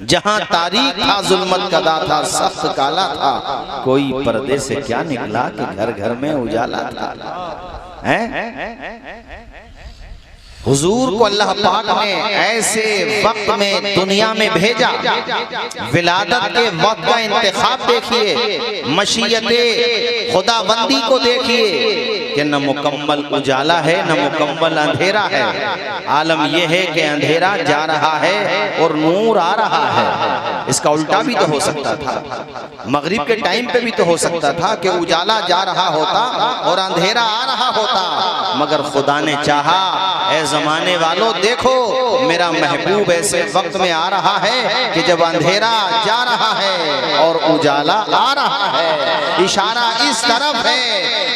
जहां तारीख था जुल्मत कदा था, सख्त काला था, कोई पर्दे से क्या निकला कि घर घर में उजाला था। हुजूर को अल्लाह पाक ने ऐसे वक्त में दुनिया में भेजा, विलादत के वक्त का इंतखाब देखिए, मशीयते खुदाबंदी को देखिए कि न मुकम्मल उजाला है न मुकम्मल अंधेरा है। आलम यह है कि अंधेरा जा रहा है और नूर आ रहा है। इसका उल्टा भी तो हो सकता था, मगरिब के टाइम पे भी तो हो सकता था कि उजाला जा रहा होता और अंधेरा आ रहा होता, मगर खुदा ने चाहा ऐ जमाने वालों देखो मेरा महबूब ऐसे वक्त में आ रहा है कि जब अंधेरा जा रहा है और उजाला आ रहा है। इशारा इस तरफ है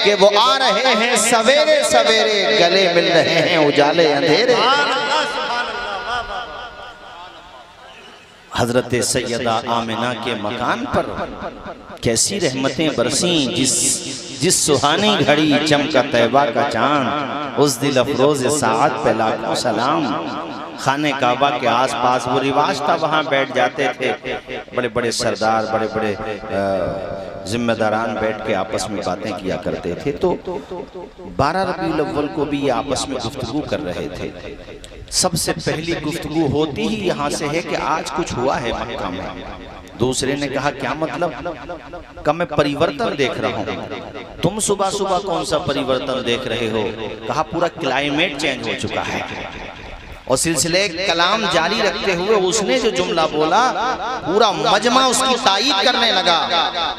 कि वो आ रहे हैं सवेरे सवेरे, गले मिल रहे हैं उजाले अंधेरे। हजरत सैयदा आमिना के मकान पर कैसी रहमतें बरसी, जिस सुहानी घड़ी चमका तैबा का चांद, उस दिल अफरोज साअत पे लाखों सलाम। खाने काबा के आसपास वो रिवाज था, वहाँ बैठ जाते थे बड़े बड़े सरदार, बड़े बड़े जिम्मेदारान बैठ के आपस में बातें किया करते थे। तो 12 रबीउल अव्वल को भी ये आपस में गुफ्तगू कर रहे थे। सबसे पहली गुफ्तगू होती ही यहाँ से है कि आज कुछ हुआ है मक्का में। दूसरे ने कहा क्या मतलब? कहा मैं परिवर्तन देख रहा हूँ। तुम सुबह सुबह कौन सा परिवर्तन देख रहे हो? कहा पूरा क्लाइमेट चेंज हो चुका है। और सिलसिले कलाम जारी रखते हुए उसने जो जुमला बोला पूरा मजमा उसकी तायीद करने लगा।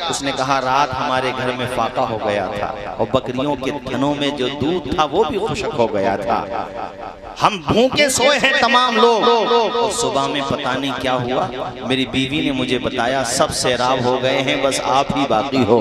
उसने कहा रात हमारे घर में फाका हो गया था और बकरियों के थनों में जो दूध था वो भी खुशक हो गया था। हम भूखे सोए हैं तमाम लोग, और सुबह में पता नहीं क्या हुआ, मेरी बीवी ने मुझे बताया सब सैराब हो गए हैं, बस आप ही बाकी हो।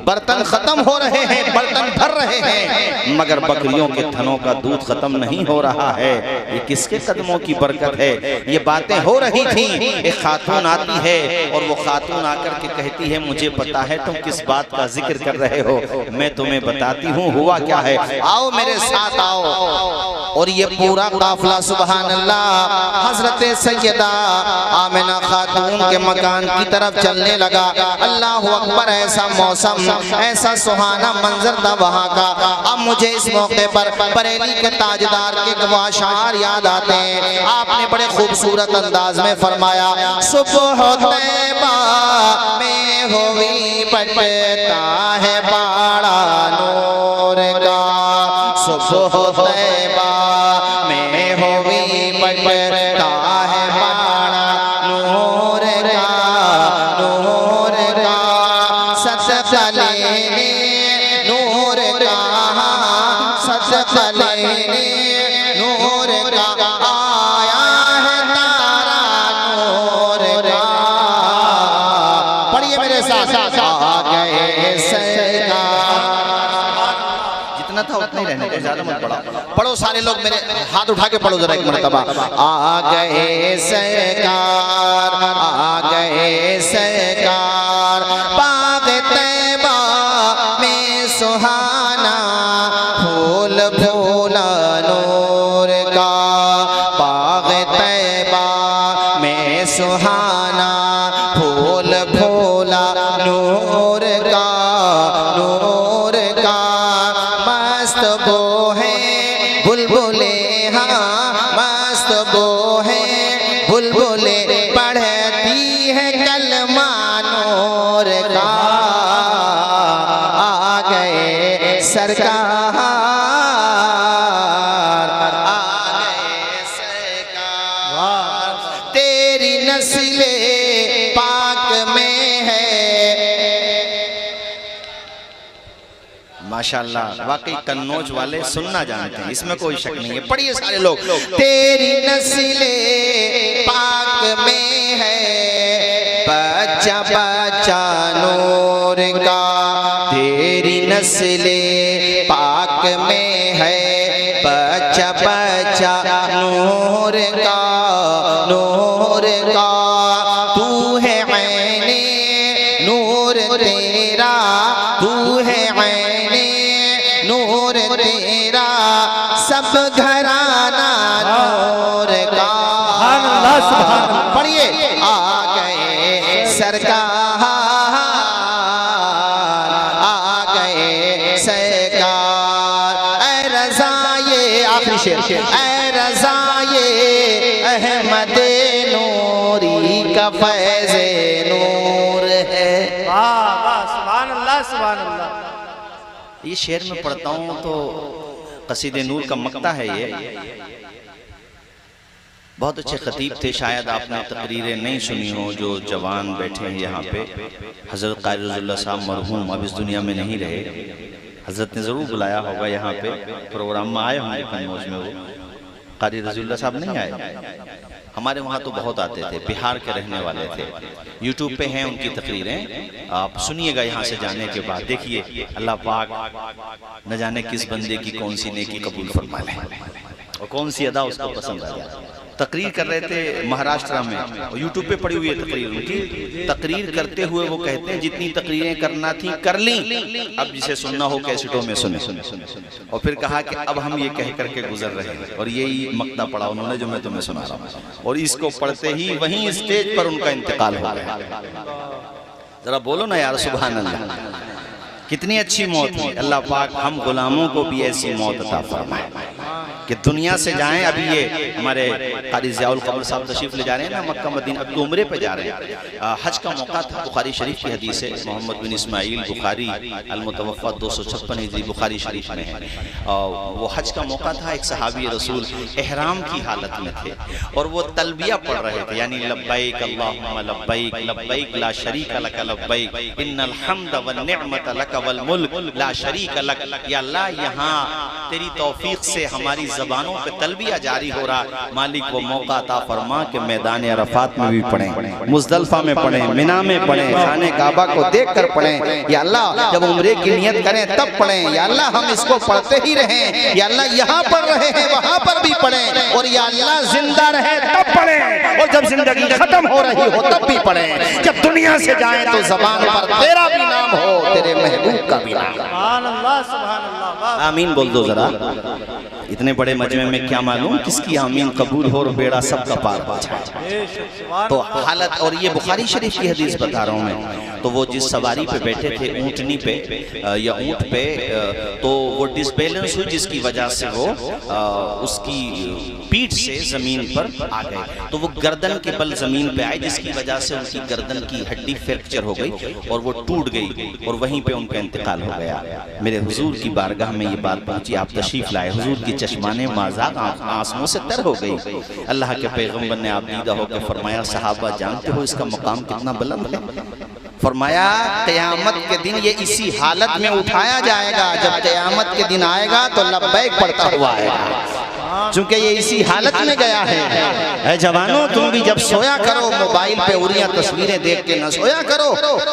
बर्तन खत्म हो रहे हैं, बर्तन भर रहे हैं, मगर बकरियों के थनों का दूध खत्म नहीं हो रहा है। ये किसके कदमों की बरकत है? ये बातें हो रही थी। एक खातून आती है और वो खातून आकर के कहती है मुझे पता है तुम किस बात का जिक्र कर रहे हो, मैं तुम्हें बताती हूँ हुआ क्या है, आओ मेरे साथ आओ। और ये पूरा काफिला सुभान अल्लाह हजरत सैयदा आमिना खातून के मकान की तरफ चलने लगा। अल्लाह अकबर, ऐसा मौसम, ऐसा सुहाना मंजर था वहाँ का। अब मुझे इस मौके पर बरेली के ताजदार के गवाशार याद आते हैं। आपने बड़े खूबसूरत अंदाज में फरमाया सुबह तैबा में हुई पटता है बाड़ा नूर का, सुबह तैबा में हुई पटता है बाड़ा नूर का, नूर का सदका लेने नूर का, सदका लेने नूर का आया है तारा नूर का। पढ़िए मेरे साथ, आ गए सरकार। जितना था उतना ही रहने दो, ज्यादा मत पढ़ो। पढ़ो सारे लोग, मेरे हाथ उठा के पढ़ो जरा एक मरतबा। आ गए सरकार, आ गए सरकार, बाग तैबा में सुहाना फूल फूला नूर का, बाग तैबा में सुहाना फूल फूला नूर का, नूर का मस्त बो है बुलबुले, हाँ मस्त बो है बुलबुले, पढ़ती है कलमा नूर का। आ गए सरकार, आ गए सरकार, तेरी नस्ले पाक में है। माशाअल्लाह, वाकई कन्नौज वाले सुनना जानते हैं, इसमें कोई शक नहीं है। पढ़िए सारे लोग। तेरी नस्ले पाक में है, बच्चा बच्चा नूर का, तेरी नस्ले पाक में है, बच्चा बच्चा नूर का, नूर का। तू है ऐने नूर तेरा, तू है ऐने नूर तेरा, सब घराना नूर का। पढ़िए शेर, ऐ रज़ाए अहमद नूरी का फैज़े नूर है। सुभान अल्लाह सुभान अल्लाह। ये शेर में पढ़ता हूँ तो कसीदे नूर का मक्ता है ये। बहुत अच्छे खतीब थे, शायद आपने तकरीरें नहीं सुनी हो जो जवान बैठे हैं यहाँ पे। हज़रत क़ारी रज़ियल्लाहु साहब मरहूम अब इस दुनिया में नहीं रहे, हज़रत ने ज़रूर बुलाया होगा यहाँ पे, प्रोग्राम में आए होंगे कन्नौज में। वो क़ारी रज़ियल्लाहु साहब नहीं आए, हमारे वहाँ तो बहुत आते थे, बिहार के रहने वाले थे। यूट्यूब पे हैं उनकी तकरीरें, आप सुनिएगा यहाँ से जाने के बाद। देखिए अल्लाह पाक न जाने किस बंदे की कौन सी नेकी कबूल फरमा ले और कौन सी अदा उसको पसंद आ जाए। तकरीर कर रहे थे महाराष्ट्र में, और यूट्यूब पे पड़ी हुई है तकरीर उनकी। तकरीर करते हुए वो कहते हैं जितनी तकरीरें करना थी कर ली, अब जिसे सुनना हो कैसेटों में सुने। और फिर कहा कि अब हम ये कह करके गुजर रहे हैं, और यही मक्ता पढ़ा उन्होंने जो मैं तुम्हें सुना रहा हूँ। और इसको पढ़ते ही वहीं स्टेज पर उनका इंतकाल हो गया। जरा बोलो ना यार सुभान अल्लाह, कितनी अच्छी मौत है। अल्लाह पाक हम गुलामों को भी ऐसी मौत अता फरमाए कि दुनिया से जाएं। अभी ये हमारे क़ारी ज़ियाउल क़मर साहब तशरीफ़ ले जा रहे हैं ना मक्का मदीना, अभी उम्रे पे जा रहे हैं। हज का मौका था, बुखारी शरीफ की हदीस है, मोहम्मद बिन इस्माइल बुखारी अल-मुतवफ़्फ़ा 256 हिजरी बुखारी शरीफ में है। वो हज का मौका था, एक सहाबी रसूल एहराम की हालत में थे और वो तलबिया पढ़ रहे थे, यानी लब्बैक अल्लाहुम्मा लब्बैक लब्बैक ला शरीका लक लब्बैक इन्नल हम्द वन निअमत लक वल मुल्क ला शरीका लक। या अल्लाह, यहाँ तेरी तौफीक से हमारी ज़बानों पे तलबिया जारी हो रहा। मालिक वो मौका अता फरमा कि मैदान अरफात में भी पढ़ें, मुज़दलिफ़ा में पढ़ें, मिना में पढ़ें, खाने काबा को देख कर पढ़ें। या अल्लाह, जब उम्रे की नियत करें तब पढ़ें। या अल्लाह, हम इसको पढ़ते ही रहें। या अल्लाह, यहाँ पढ़ रहे हैं वहाँ पर भी पढ़ें। और या अल्लाह, जिंदा रहे तब पढ़ें, और जब जिंदगी खत्म हो रही हो तब भी पढ़ें। जब दुनिया से जाएं तो ज़बान पर तेरा भी नाम हो, तेरे महबूब का भी नाम। सुभान अल्लाह सुभान अल्लाह। आमीन बोल दो जरा। इतने बड़े मजमे में क्या मालूम किसकी आमीन कबूल हो और बेड़ा सबका पार पा जाए। तो हालत, और ये बुखारी शरीफ की हदीस बता रहा हूँ मैं। तो वो जिस सवारी पे बैठे थे, ऊँटनी पे या ऊँट पे, तो वो डिसबैलेंस हुई जिसकी वजह से वो उसकी पीठ से जमीन पर आ गए। तो वो गर्दन के बल जमीन पे आए, जिसकी वजह से उनकी गर्दन की हड्डी फ्रैक्चर हो गई और वो टूट गई, और वहीं पे उनका इंतकाल हो गया। मेरे हुजूर की बारगाह में ये बात पहुंची, आप तशरीफ लाए, हुजूर की चश्माने माज़ाक़ आंसुओं से तर हो गई। अल्लाह के पैगम्बर ने आप दीदा होकर फरमाया, सहाबा जानते हो इसका मकाम कितना बुलंद है? फरमाया क़यामत के दिन ये इसी हालत में उठाया जाएगा। जब क़यामत के दिन आएगा तो लब्बैक पढ़ता हुआ आएगा, चूंकि ये इसी हालत में गया है। ऐ जवानों, तुम भी जब सोया करो मोबाइल पे उरिया तस्वीरें देख के न सोया करो।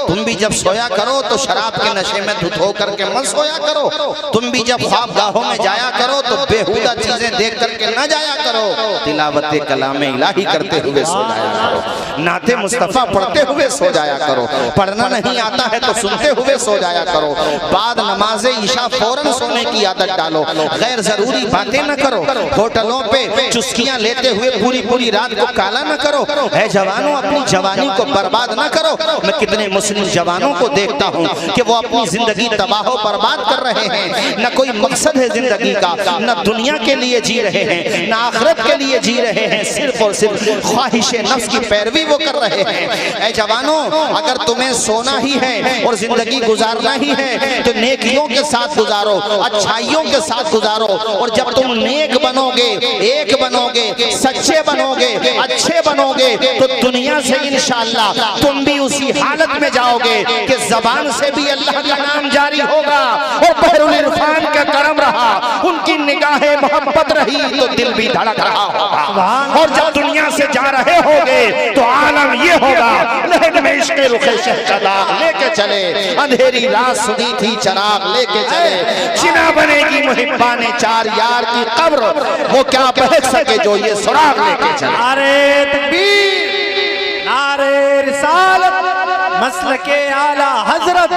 तुम भी जब सोया करो तो शराब के नशे में धुत हो करके मत सोया करो। तुम भी जब ख्वाबगाहों में जाया करो तो बेहुदा चीजें देख करके न जाया करो। तिलावत कलाम इलाही करते हुए सो जाया करो, नाते मुस्तफ़ा पढ़ते हुए सो जाया करो। पढ़ना नहीं आता है तो सुनते हुए सो जाया करो। बाद नमाज़े इशा फौरन सोने की आदत डालो। गैर जरूरी बातें न करो। होटलों पे चुस्कियां लेते हुए पूरी पूरी रात को काला न करो। है जवानों, अपनी जवानी को बर्बाद न करो। मैं कितने मुस्लिम जवानों को देखता हूँ कि वो अपनी जिंदगी तबाह बर्बाद कर रहे हैं। न कोई मकसद है जिंदगी का, न दुनिया के लिए जी रहे हैं, न आखिरत के लिए जी रहे हैं। सिर्फ और सिर्फ ख्वाहिश नफ्स की पैरवी वो कर रहे हैं। ऐ जवानों, अगर तुम्हें सोना ही है और जिंदगी गुजारना ही है तो नेकियों के साथ गुजारो, अच्छाइयों के साथ गुजारो। और जब तुम नेक बनोगे, एक बनोगे, सच्चे बनोगे, अच्छे बनोगे, तो दुनिया से इंशाअल्लाह तुम भी उसी हालत में जाओगे कि जबान से भी अल्लाह का नाम जारी होगा और बहरुल इरफान का करम रहा, उनकी निगाहें मोहब्बत रही तो दिल भी धड़क रहा होगा। और जब दुनिया से जा रहे होगे तो आलम ये होगा, लहद में इश्क़ रुखे शहज़ादा लेके चले, अंधेरी रात सुनी थी चराग लेके चले। चिना बनेगी मुहिब्बाने चार यार की कब्र, वो क्या बहक सके जो ये सुराग लेके चले। नारे तकबीर, नारे रिसालत, मसलके आला हजरत,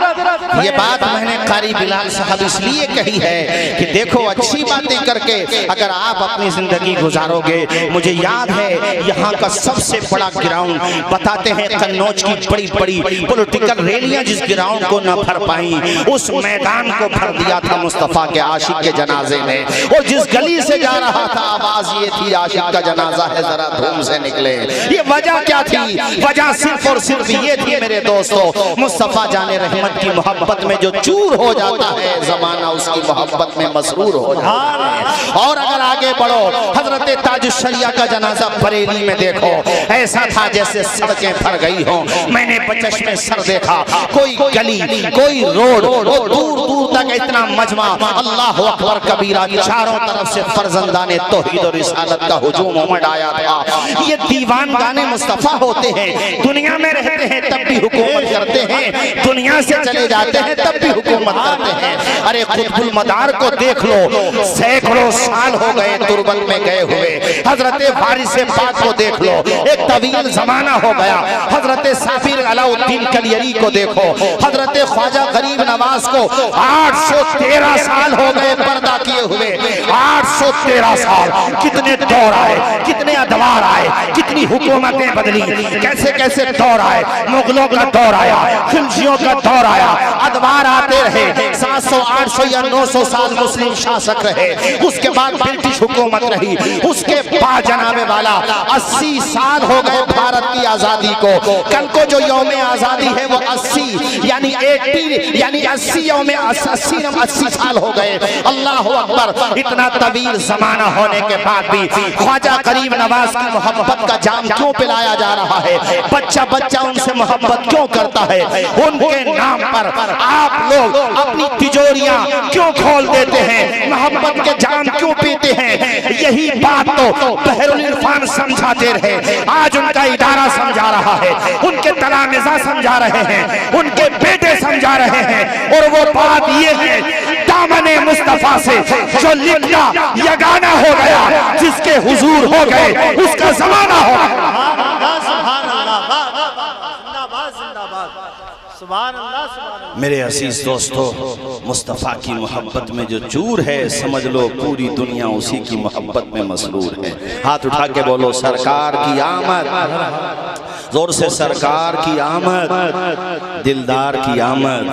ये बात मैंने कारी बिलाल साहब इसलिए कही है कि देखो अच्छी बातें करके अगर आप अपनी जिंदगी गुजारोगे। मुझे याद है यहाँ का सबसे बड़ा ग्राउंड बताते हैं कन्नौज की बड़ी बड़ी पॉलिटिकल रैलियां जिस ग्राउंड को न भर पाई उस मैदान को भर दिया था मुस्तफा के आशिक के जनाजे ने। और जिस गली से जा रहा था आवाज ये थी आशिक का जनाजा है जरा धूम से निकले। ये वजह क्या थी? वजह सिर्फ और सिर्फ ये थी मेरे दोस्तों, मुस्तफा जाने रहमत की मोहब्बत में जो चूर हो जाता है जमाना उसकी मोहब्बत में मसरूर हो जाता है। और अगर आगे बढ़ो हजरत ताजुश्शरिया का जनाजा बरेली में देखो, ऐसा था जैसे सड़कें भर गई हो। मैंने बचश में सर देखा, कोई गली कोई रोड, वो दूर दूर तक इतना मजमा, अल्लाह अकबर कबीरा, चारों तरफ से फर्जंदाने तौहीद और रिसालत का हुजूम उमड़ आया था। ये दीवान गाने मुस्तफा होते हैं, दुनिया में रहते हैं तब भी हुकूमत करते हैं, दुनिया से चले जाते हैं तब भी हुकूमत करते हैं। अरे कुतुबुल मदार को देख लो, सैकड़ों साल हो गए तुर्बत में गए हुए। हजरत वारिस पाक को देख लो, एक तवील जमाना हो गया। हजरत साबिर अलाउद्दीन कलियरी को देखो, हजरत ख्वाजा गरीब नवाज को 813 साल हो गए पर्दा किए हुए। 813 साल, कितने दौर आए, कितने अदवार आए, कितनी हुकूमतें बदली, कैसे कैसे दौर आए। मुगलों का दौर आया, खिलजियों का दौर आया, अदवार आते रहे। 700 800 या 900 साल मुस्लिम शासक रहे, उसके बाद ब्रिटिश हुकूमत रही, उसके बाद जनाबे वाला 80 साल हो गए भारत की आजादी को। कल को जो यौम आजादी है वो 80 यानी 80 यानी 80 साल हो गए। अल्लाह अकबर। इतना तवील जमाना होने के बाद भी ख्वाजा गरीब नवाज की मोहब्बत का जाम क्यों पिलाया जा रहा है? बच्चा बच्चा उनसे मोहब्बत क्यों करता है? उनके नाम पर आप लोग अपनी तिजोरियां क्यों खोल देते हैं? मोहब्बत के जाम क्यों पीते हैं? यही बात तो बहरुल इरफान समझाते रहे, आज उनका इदारा समझा रहा है, उनके तलामिज़ा समझा रहे हैं, उनके बेटे समझा रहे हैं। और वो बात ये है दामने मुस्तफा से जो लिखना यगाना हो गया, जिसके हुजूर हो गए उसका जमाना हो गया। मेरे अजीज दोस्तों, मुस्तफ़ा की मोहब्बत में जो चूर है समझ लो पूरी दुनिया उसी की मोहब्बत में मसरूर है। हाथ उठा के बोलो सरकार की आमद, जोर से सरकार की आमद, दिलदार की आमद।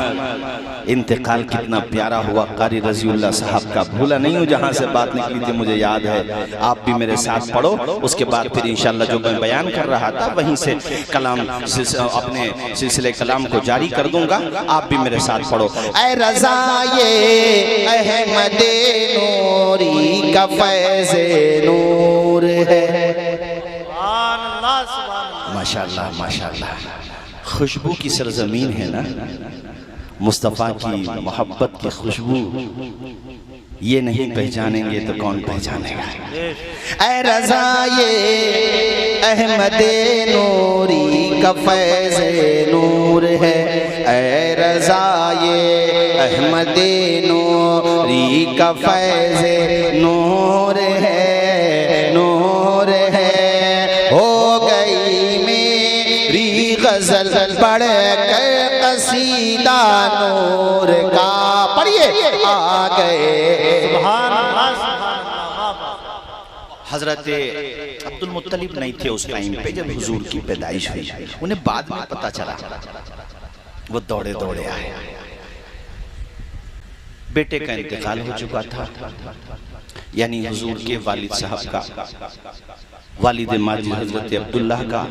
इंतकाल कितना प्यारा हुआ कारी रजीउल्लाह साहब का, भूला नहीं हूँ जहाँ से बात निकली थी मुझे याद है। आप भी मेरे साथ पढ़ो, उसके बाद फिर इंशाल्लाह जो मैं बयान कर रहा था वहीं से कलाम अपने सिलसिले कलाम को जारी कर दूंगा। आप भी मेरे साथ पढ़ो। ऐ रज़ा ये अहमदे नूरी का फैज़े नूर है। माशाल्लाह माशाल्लाह, खुशबू की सरजमीन है ना मुस्तफ़ा की मोहब्बत की खुशबू, ये नहीं पहचानेंगे तो कौन पहचानेगा? ऐ रज़ा ये अहमदे नूरी का फैज़े नूर है। ऐ रज़ा ये अहमदे नूरी का फैज़े नूर है, नूर है। हो गई मेरी गज़ल पढ़ कर कसीदा नूर का, पढ़िए आ गए। हजरत अब्दुल मुत्तलिब नहीं थे उस टाइम पे जब हुजूर की पैदाइश हुई, उन्हें बाद में पता चला, वो दौड़े दौड़े आए। बेटे का इंतकाल हो चुका था, यानी हुजूर के वालिद साहब का, वालिद माजिद हजरत अब्दुल्ला का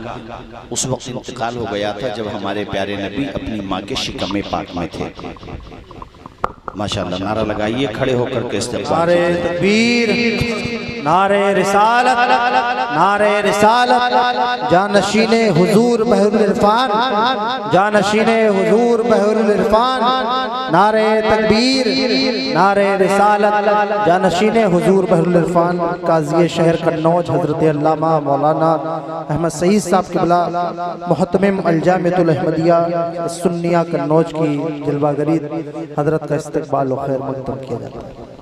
उस वक्त इंतकाल हो गया था जब हमारे प्यारे नबी अपनी माँ के शिकमे पाक में थे। माशाअल्लाह, नारा लगाइए खड़े होकर के इस्तेमाल। नारे तकबीर, नारे रिसालत, नारे रिसालत। जानशीने हुजूर बहरुल इरफान, जानशीने हुजूर बहरुल इरफान। नारे तकबीर, नारे रिसालत, जानशीने हुजूर बहरुल इरफान। काज़ी शहर कन्नौज हजरत अल्लामा मौलाना अहमद सईद साहब क़िबला मुहतमिम अल-जामिअतुल अहमदिया सुन्निया कन्नौज की जलवागरी हजरत का इस्तकबाल और खैर मक़दम किया जाता है।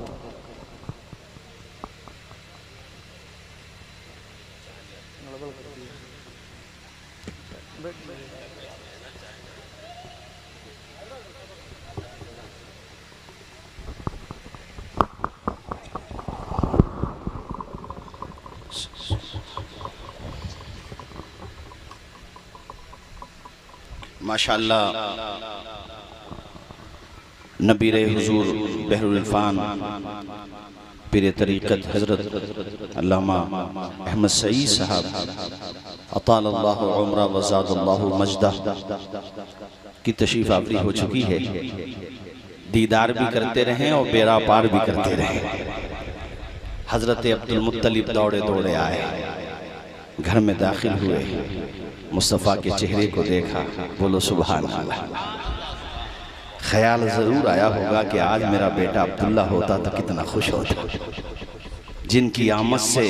माशाअल्लाह नबीर हुजूर बहरुल इरफान पीर तरीक़त हज़रत अल्लामा अहमद सईद साहब अतालल्लाहु उम्रा व ज़ादल्लाहु मजदा की तशरीफ़ आवरी हो चुकी है। दीदार भी करते रहें और बेड़ा पार भी करते रहें। हज़रत अब्दुल मुत्तलिब दौड़े दौड़े आए, घर में दाखिल हुए, मुस्तफ़ा के चेहरे को देखा, बोलो सुभान अल्लाह। ख्याल ज़रूर आया होगा कि आज मेरा बेटा अब्दुल्ला होता तो कितना खुश होता। जिनकी आमद से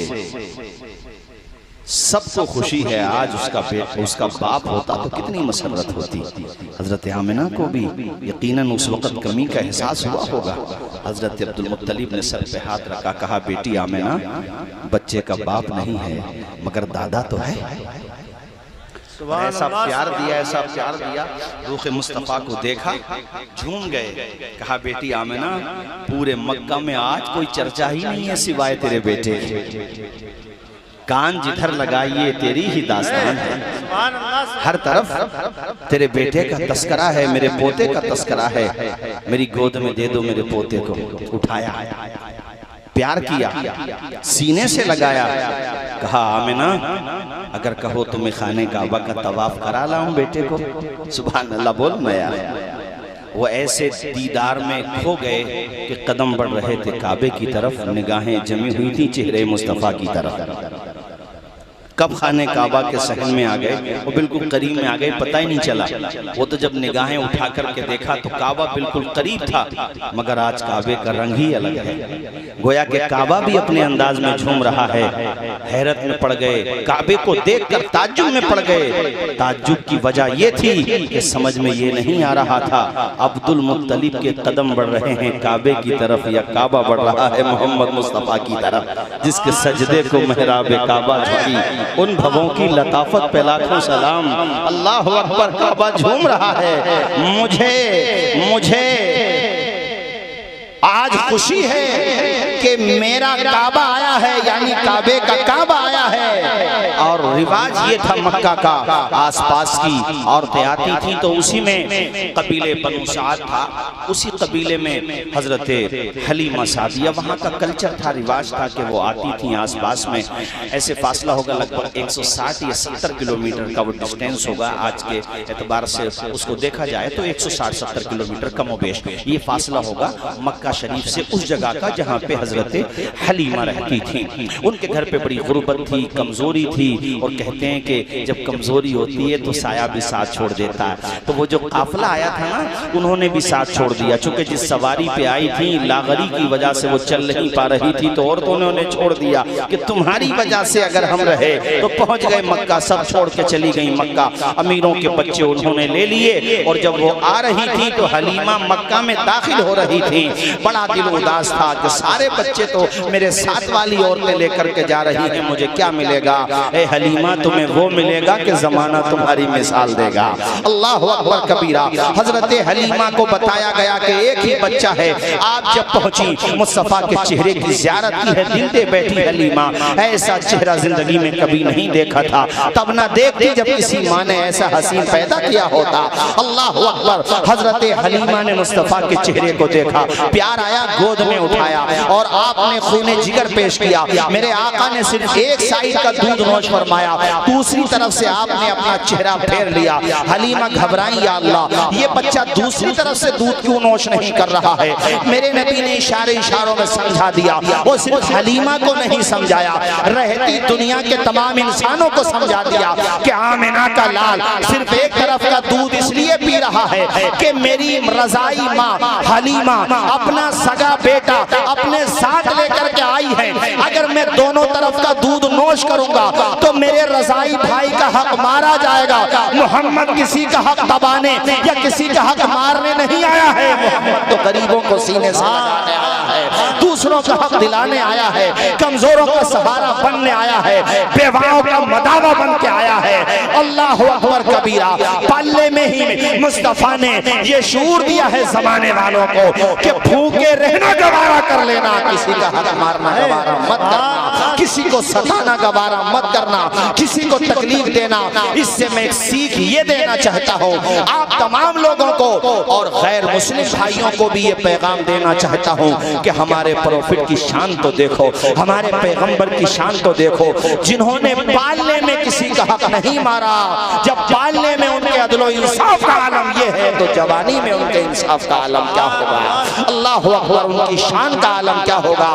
सबको खुशी है, आज उसका बाप होता तो कितनी मसरत होती। हज़रत आमिना को भी यकीनन उस वक़्त कमी का एहसास हुआ होगा। हज़रत अब्दुल मुत्तलिब ने सर पे हाथ रखा, कहा बेटी आमिना बच्चे का बाप नहीं है मगर दादा तो है। ऐसा प्यार दिया, ऐसा प्यार दिया, रूह मुस्तफ़ा को देखा, झूम गए। कहा बेटी आमिना पूरे मक्का में आज कोई चर्चा ही नहीं है सिवाय तेरे बेटे की। कान जिधर लगाइए तेरी ही दास्तान है, हर तरफ तेरे बेटे का तस्करा है, मेरे पोते का तस्करा है। मेरी गोद में दे दो मेरे पोते को। उठाया, प्यार किया, सीने से लगाया। कहा आमिना अगर कहो तो मैं खाने काबा का तवाफ करा लाऊं बेटे को। सुभान अल्लाह बोल ना यार। वो ऐसे दीदार में खो गए कि कदम बढ़ रहे थे काबे की तरफ, निगाहें जमी हुई थी चेहरे मुस्तफ़ा की तरफ। कब खाने काबा के सहन में आ गए, वो बिल्कुल करीब में आ गए, पता ही नहीं चला। वो तो जब निगाहें उठा करके देखा तो काबा बिल्कुल करीब था, मगर आज काबे का रंग ही अलग है। गोया कि काबा भी अपने अंदाज में झूम रहा है। हैरत में पड़ गए, काबे को देखकर ताज्जुब में पड़ गए। ताज्जुब की वजह ये थी कि समझ में ये नहीं आ रहा था अब्दुल मुत्तलिब के कदम बढ़ रहे हैं काबे की तरफ या काबा बढ़ रहा है मोहम्मद मुस्तफ़ा की तरफ, जिसके सजदे को मेहराब काबा झुकी। उन भवों की लताफत पे लाखों सलाम। अल्लाह अकबर, काबा झूम रहा है। मुझे आज खुशी है कि मेरा काबा आया है, यानी काबे का काबा आया है। और रिवाज ये था मक्का का, आसपास की औरतें आती थी तो उसी में कबीले बनु साद था, उसी कबीले में हजरत हलीमा सादिया, वहाँ का कल्चर था, रिवाज था कि वो आती थी आसपास में। ऐसे फासला होगा लगभग 160 या 70 किलोमीटर का वो डिस्टेंस होगा। आज के एतबार से उसको देखा जाए तो 160-70 किलोमीटर कमोबेश ये फासला होगा मक्का शरीफ से उस जगह का जहाँ पे हजरत हलीमा रहती थी। उनके घर पे बड़ी गुर्बत थी, कमजोरी थी, और कहते हैं कि जब कमजोरी होती है तो साया भी साथ छोड़ देता है। तो वो जो काफिला आया था ना, उन्होंने भी साथ छोड़ दिया, चूंकि जिस सवारी पे आई थी लागरी की वजह से वो चल नहीं पा रही थी, तो औरतों ने उन्हें छोड़ दिया कि तुम्हारी वजह से अगर हम रहे तो पहुंच गए मक्का। सब छोड़ के चली गई मक्का। अमीरों के बच्चे उन्होंने ले लिए, और जब वो आ रही थी तो हलीमा मक्का में दाखिल हो रही थी। बड़ा दिल उदास था कि सारे बच्चे तो मेरे साथ वाली औरतें लेकर के जा रही हैं, मुझे क्या मिलेगा? ए हलीमा तुम्हें वो मिलेगा कि जमाना तुम्हारी मिसाल देगा। अल्लाह अकबर कबीरा। हजरत हलीमा को बताया गया कि एक ही बच्चा है। आप जब पहुंची मुस्तफा के चेहरे की ज़ियारत की है, दिल दे बैठी हलीमा। ऐसा चेहरा जिंदगी में कभी नहीं देखा था, तब ना देखती जब किसी माँ ने ऐसा हसीन पैदा किया होता। अल्लाह अकबर। हजरत हलीमा ने मुस्तफा के चेहरे को देखा, प्यार आया, गोद में उठाया और आपने खूने जिगर पेश किया। मेरे आका ने सिर्फ एक साइड का दूध नोश फरमाया, दूसरी तरफ से आपने अपना चेहरा फेर लिया। हलीमा घबराई, या अल्लाह ये बच्चा दूसरी तरफ से दूध क्यों नोश नहीं कर रहा है? मेरे नबी ने इशारों में समझा दिया। वो सिर्फ हलीमा को नहीं समझाया, रहती दुनिया के तमाम इंसानों को समझा दिया कि आमिना का लाल सिर्फ एक तरफ का दूध इसलिए पी रहा है कि मेरी रज़ाई माँ हलीमा अपना सगा बेटा अपने साथ लेकर के आई है। अगर मैं दोनों तरफ का दूध नोश करूंगा तो मेरे रज़ाई भाई का हक मारा जाएगा। मोहम्मद किसी का हक दबाने या किसी का हक मारने नहीं आया है, मोहम्मद तो गरीबों को सीने से लगाने आया है। दूसरों का हक दिलाने आया है, कमजोरों का सहारा बनने आया है, बेवाओं का मदावा बन के आया है। अल्लाह अकबर कबीरा। पाले में ही मुस्तफा ने ये शूर दिया है जमाने वालों को कि भूखे रहना गवारा कर लेना, किसी का हक मारना गवारा मत करना, किसी को सताना गवारा मत करना, किसी को तकलीफ देना। इससे मैं एक सीख ये देना चाहता हूँ आप तमाम लोगों को और गैर मुस्लिम भाइयों को भी ये पैगाम देना चाहता हूँ कि हमारे प्रोफिट की शान तो देखो, हमारे पैगंबर की शान तो देखो, जिन्होंने पालने में किसी का हक नहीं मारा। जब पालने में उनके अदलो इंसाफ का आलम ये है तो जवानी में उनके इंसाफ का आलम क्या होगा, अल्लाह अकबर, उनकी शान का आलम क्या होगा।